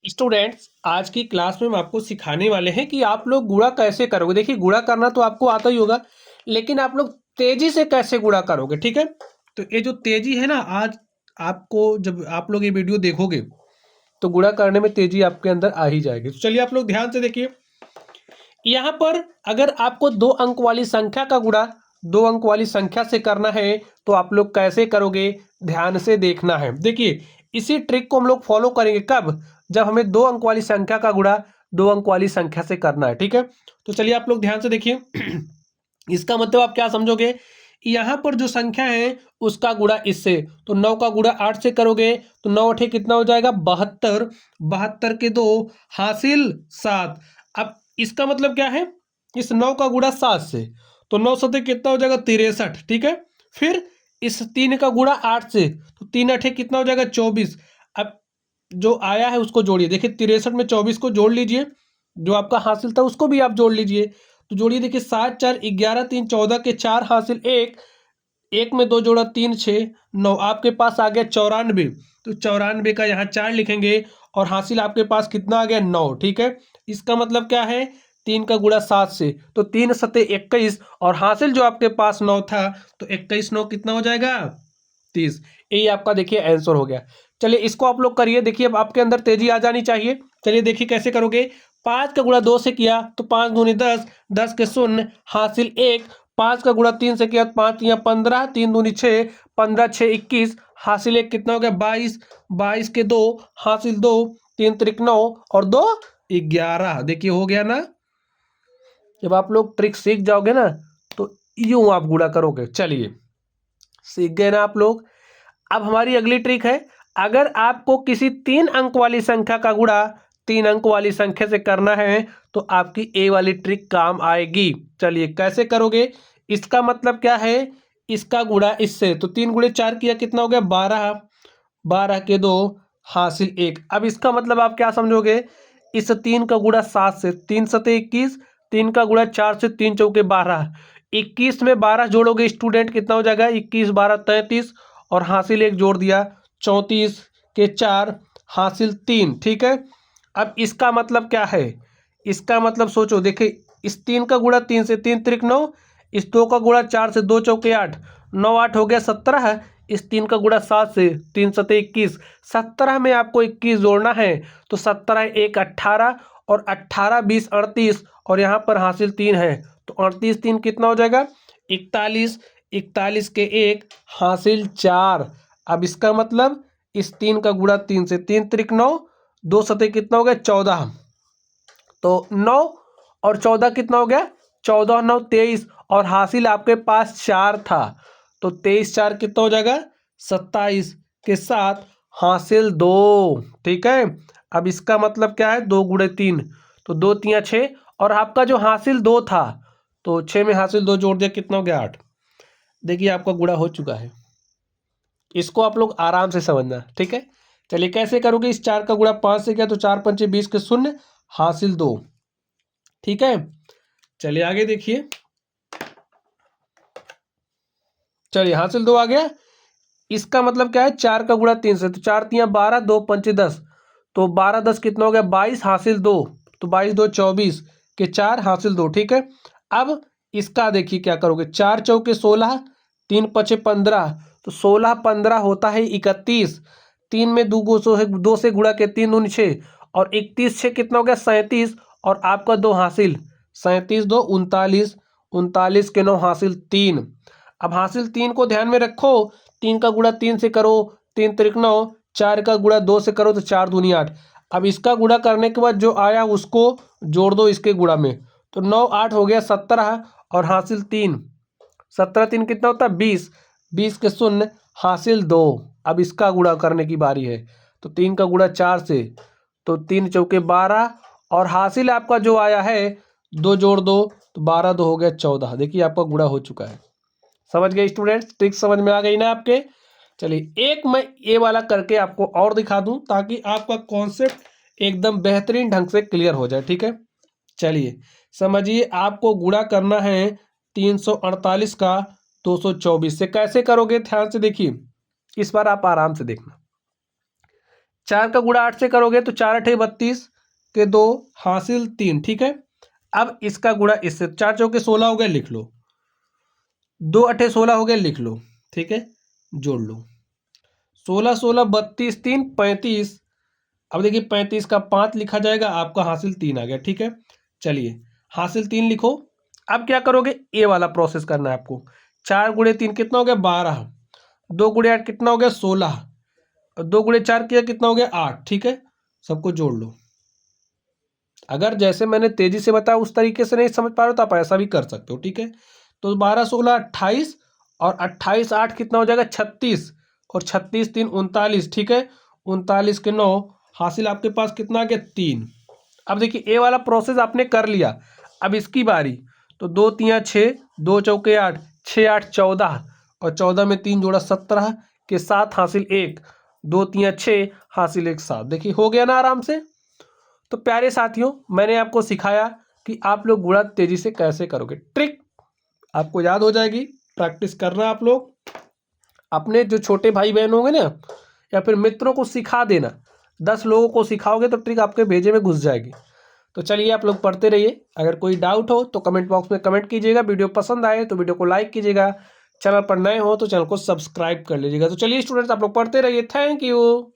Students, आज की class में हम आपको सिखाने वाले हैं कि आप लोग गुणा कैसे करोगे। देखिए, गुणा करना तो आपको आता ही होगा, लेकिन आप लोग तेजी से कैसे गुणा करोगे। ठीक है, तो ये जो तेजी है ना, आज आपको जब आप लोग ये वीडियो देखोगे तो गुणा करने में तेजी आपके अंदर आ ही जाएगी। तो चलिए आप लोग ध्यान से देखिए, यहाँ पर अगर आपको 2 अंक वाली संख्या का गुणा 2 अंक वाली संख्या से करना है तो आप लोग कैसे करोगे, ध्यान से देखना है। देखिए, इसी ट्रिक को हम लोग फॉलो करेंगे कब, जब हमें 2 अंक वाली संख्या का गुणा 2 अंक वाली संख्या से करना है। ठीक है, तो चलिए आप लोग ध्यान से देखिए। इसका मतलब आप क्या समझोगे, यहाँ पर जो संख्या है उसका गुणा इससे, तो 9 का गुणा 8 से करोगे तो 9 अठे कितना हो जाएगा 72, 72 के 2 हासिल 7। अब इसका मतलब क्या है, इस 9 का गुणा 7 से, तो 9 सते कितना हो जाएगा 63। ठीक है, फिर इस 3 का गुणा 8 से, तो 3 अठे कितना हो जाएगा 24। अब जो आया है उसको जोड़िए, देखिए 63 में 24 को जोड़ लीजिए, जो आपका हासिल था उसको भी आप जोड़ लीजिए। तो जोड़िए, देखिए 7 4 11 3 14 के 4 हासिल 1, 1 में 2 जोड़ा 3 6 9, आपके पास आ गया 94। तो 94 का यहाँ 4 लिखेंगे और हासिल आपके पास कितना आ गया 9। ठीक है, इसका मतलब क्या है, 3 का गुणा 7 से, तो 3 सते 21 और हासिल जो आपके पास 9 था, तो 21 9 कितना हो जाएगा 30। यही आपका देखिए आंसर हो गया। चलिए इसको आप लोग करिए, देखिए अब आपके अंदर तेजी आ जानी चाहिए। चलिए देखिए कैसे करोगे। 5 का गुणा 2 से किया तो 5 दूनी 10, 10 के शून्य हासिल 1। 5 का गुणा 3 से किया तो 5 या 15, 3 दूनी 6, 15 6 21 हासिल 1 कितना हो गया 22, 22 के 2 हासिल 2, 3 त्रिक 9 और 2 11। देखिए हो गया ना। जब आप लोग ट्रिक सीख जाओगे ना तो यूं आप गुणा करोगे। चलिए सीख गए ना आप लोग। अब हमारी अगली ट्रिक है, अगर आपको किसी 3 अंक वाली संख्या का गुणा 3 अंक वाली संख्या से करना है तो आपकी ए वाली ट्रिक काम आएगी। चलिए कैसे करोगे, इसका मतलब क्या है, इसका गुणा इससे, तो 3 गुणे 4 किया कितना हो गया 12, 12 के 2 हासिल 1। अब इसका मतलब आप क्या समझोगे, इस 3 का गुणा 7 से, 3 सते 21, 3 का गुणा 4 से, 3 चौके 12, 21 में 12 जोड़ोगे स्टूडेंट कितना हो जाएगा 21 12 33 और हासिल 1 जोड़ दिया 34 के 4 हासिल 3। ठीक है, अब इसका मतलब क्या है, इसका मतलब सोचो, देखिए इस 3 का गुणा 3 से, 3 त्रिक 9, इस 2 का गुणा 4 से, 2 चौके 8, 9 8 हो गया 17, इस 3 का गुणा 7 से, 3 सते 21, 17 में आपको 21 जोड़ना है, तो 17 1 18 और 18 20 38 और यहाँ पर हासिल 3 है, तो 38 3 कितना हो जाएगा 41, 41 के 1 हासिल 4। अब इसका मतलब इस 3 का गुणा 3 से, 3 त्रिक 9, 2 सते कितना हो गया 14, तो 9 और 14 कितना हो गया 14 9 23 और हासिल आपके पास 4 था, तो 23 4 कितना हो जाएगा 27 के साथ हासिल 2। ठीक है, अब इसका मतलब क्या है 2 गुणे 3, तो 2 3 6 और आपका जो हासिल 2 था, तो 6 में हासिल 2 जोड़ दिया कितना हो गया 8। देखिए आपका गुणा हो चुका है। इसको आप लोग आराम से समझना। ठीक है, चलिए कैसे करोगे, इस 4 का गुणा 5 से किया तो 4 पंचे 20 के शून्य हासिल 2। ठीक है, चलिए आगे देखिए। चलिए हासिल 2 आ गया, इसका मतलब क्या है 4 का गुणा 3 से, तो 4 तियां 12, 2 पंचे 10, तो 12 10 कितना हो गया 22 हासिल 2, तो 22 2 24 के 4 हासिल 2। ठीक है, अब इसका देखिए क्या करोगे, 4 चौके 16, 3 पचे 15, तो 16 15 होता है 31, 3 में 2 से गुणा के 3 दूनी 6 और 31 6 कितना हो गया 37 और आपका 2 हासिल 37 2 39, 39 के 9 हासिल 3। अब हासिल 3 को ध्यान में रखो, 3 का गुणा 3 से करो, 3 त्रिक 9, 4 का गुणा 2 से करो तो 4 दूनी 8। अब इसका गुणा करने के बाद जो आया उसको जोड़ दो इसके गुणा में, तो 9 8 हो गया 17 और हासिल 3, 17 3 कितना होता है 20, 20 के शून्य हासिल 2। अब इसका गुणा करने की बारी है, तो 3 का गुणा 4 से, तो 3 चौके 12 और हासिल आपका जो आया है 2 जोड़ दो तो 12 2 हो गया 14। देखिए आपका गुणा हो चुका है। समझ गए स्टूडेंट्स, ट्रिक समझ में आ गई ना आपके। चलिए एक मैं ये वाला करके आपको और दिखा दूं ताकि आपका कॉन्सेप्ट एकदम बेहतरीन ढंग से क्लियर हो जाए। ठीक है, चलिए समझिए, आपको गुणा करना है 348 का 224 से। कैसे करोगे ध्यान से देखिए, इस बार आप आराम से देखना। 4 का गुणा 8 से करोगे तो 4 अठे 32 के 2 हासिल 3, ठीक है। अब इसका गुणा इससे 4 चौके 16 हो गया, लिख लो। 2 अठे 16 हो गया, लिख लो, ठीक है। जोड़ लो 16 16 32 3 35। अब देखिए 35 का 5 लिखा जाएगा, आपका हासिल 3 आ गया, ठीक है। चलिए हासिल 3 लिखो। अब क्या करोगे, ए वाला प्रोसेस करना है आपको। 4 गुणे 3 कितना हो गया 12, 2 गुणे 8 कितना हो गया 16, 2 गुणे 4 किया कितना हो गया 8, ठीक है। सबको जोड़ लो। अगर जैसे मैंने तेजी से बताया उस तरीके से नहीं समझ पा रहे हो तो आप ऐसा भी कर सकते हो, ठीक है। तो 12 16 28 और 28 8 कितना हो जाएगा 36, और 36 3 39, ठीक है। 39 के 9 हासिल आपके पास कितना आ गया 3। अब देखिए ए वाला प्रोसेस आपने कर लिया, अब इसकी बारी। तो 2 3 6, 2 चौके 8, 6 8 14, और 14 में 3 जोड़ा 17 के 7 हासिल 1, 2 3 6 हासिल 1 7। देखिए हो गया ना आराम से। तो प्यारे साथियों, मैंने आपको सिखाया कि आप लोग गुणा तेजी से कैसे करोगे। ट्रिक आपको याद हो जाएगी, प्रैक्टिस करना आप लोग। अपने जो छोटे भाई बहन होंगे ना, या फिर मित्रों को सिखा देना। 10 लोगों को सिखाओगे तो ट्रिक आपके भेजे में घुस जाएगी। तो चलिए आप लोग पढ़ते रहिए। अगर कोई डाउट हो तो कमेंट बॉक्स में कमेंट कीजिएगा। वीडियो पसंद आए तो वीडियो को लाइक कीजिएगा। चैनल पर नए हो तो चैनल को सब्सक्राइब कर लीजिएगा। तो चलिए स्टूडेंट्स, आप लोग पढ़ते रहिए। Thank you.